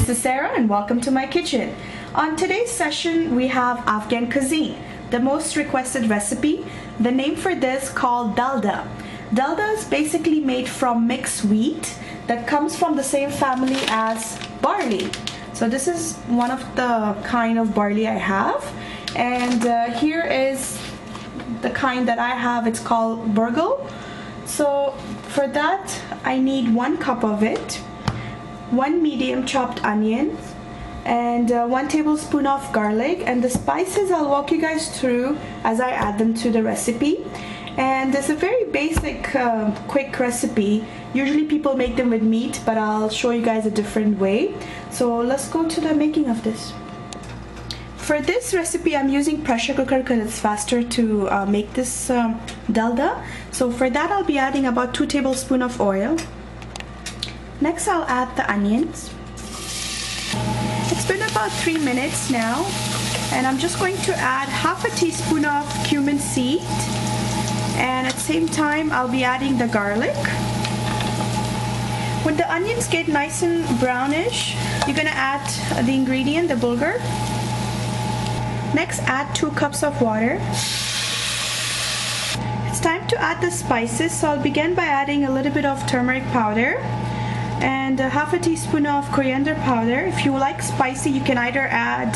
This is Sarah and welcome to my kitchen. On today's session we have Afghan cuisine, the most requested recipe. The name for this called Dalda. Dalda is basically made from mixed wheat that comes from the same family as barley. So this is one of the kind of barley I have, and here is the kind that I have. It's called Bulgol. So for that I need 1 cup of it, 1 medium chopped onion, and 1 tablespoon of garlic, and the spices I'll walk you guys through as I add them to the recipe. And it's a very basic quick recipe. Usually people make them with meat, but I'll show you guys a different way. So let's go to the making of this. For this recipe I'm using pressure cooker because it's faster to make this dalda. So for that I'll be adding about 2 tablespoons of oil. Next I'll add the onions. It's been about 3 minutes now, and I'm just going to add half a teaspoon of cumin seed, and at the same time I'll be adding the garlic. When the onions get nice and brownish, you're gonna add the ingredient, the bulgur. Next, add 2 cups of water. It's time to add the spices, so I'll begin by adding a little bit of turmeric powder and half a teaspoon of coriander powder. If you like spicy, you can either add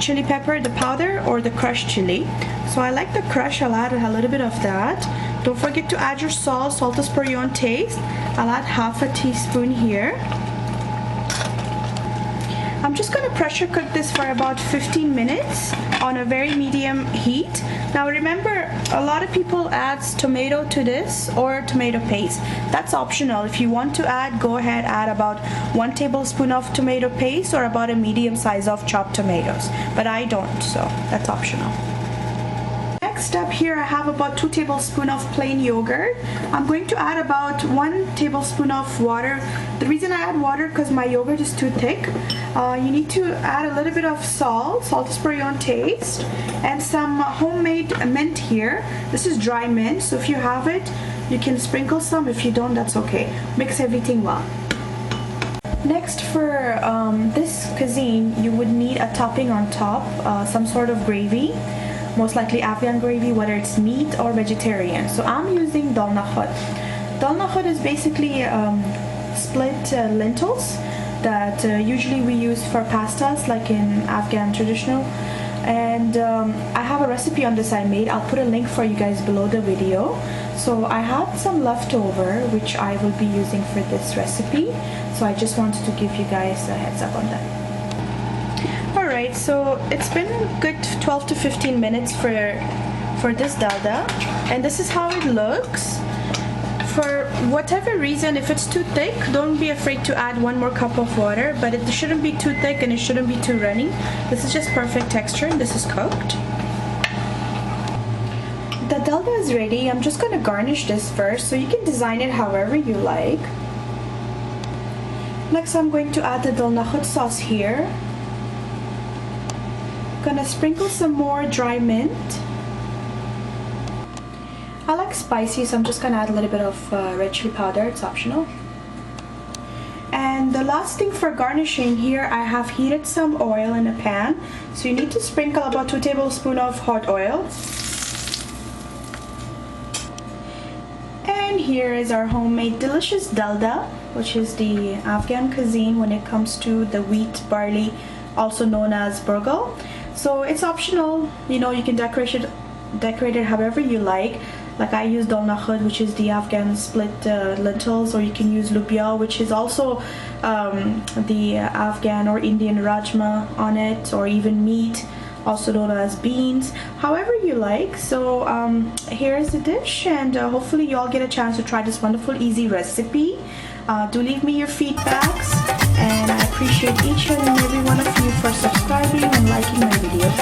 chili pepper, the powder, or the crushed chili. So I like the crush. I'll add a little bit of that. Don't forget to add your salt. Salt is per your own taste. I'll add half a teaspoon here. I'm just going to pressure cook this for about 15 minutes on a very medium heat. Now remember, a lot of people add tomato to this or tomato paste. That's optional. If you want to add, go ahead, add about 1 tablespoon of tomato paste or about a medium size of chopped tomatoes. But I don't, so that's optional. Next up here I have about 2 tablespoons of plain yogurt. I'm going to add about 1 tablespoon of water. The reason I add water because my yogurt is too thick. You need to add a little bit of salt. Salt is per your own taste. And some homemade mint here. This is dry mint, so if you have it, you can sprinkle some. If you don't, that's okay. Mix everything well. Next, for this cuisine, you would need a topping on top, some sort of gravy. Most likely Afghan gravy, whether it's meat or vegetarian. So I'm using Dalnakhod. Dalnakhod is basically split lentils that usually we use for pastas, like in Afghan traditional. And I have a recipe on this I made. I'll put a link for you guys below the video. So I had some leftover which I will be using for this recipe. So I just wanted to give you guys a heads up on that. Alright, so it's been good 12 to 15 minutes for this dalda, and this is how it looks. For whatever reason, if it's too thick, don't be afraid to add 1 more cup of water, but it shouldn't be too thick and it shouldn't be too runny. This is just perfect texture and this is cooked. The dalda is ready. I'm just going to garnish this first, so you can design it however you like. Next I'm going to add the Dalnakhod sauce here. Gonna sprinkle some more dry mint. I like spicy, so I'm just gonna add a little bit of red chili powder. It's optional. And the last thing for garnishing here, I have heated some oil in a pan. So you need to sprinkle about 2 tablespoons of hot oil. And here is our homemade delicious dalda, which is the Afghan cuisine when it comes to the wheat barley, also known as Bulgol. So it's optional, you know, you can decorate it however you like. Like I use Dalnakhod, which is the Afghan split lentils, or you can use lubia, which is also the Afghan or Indian rajma on it, or even meat, also known as beans, however you like. So here is the dish, and hopefully you all get a chance to try this wonderful easy recipe. Do leave me your feedbacks, and I appreciate each and every one of you for subscribing and liking my videos.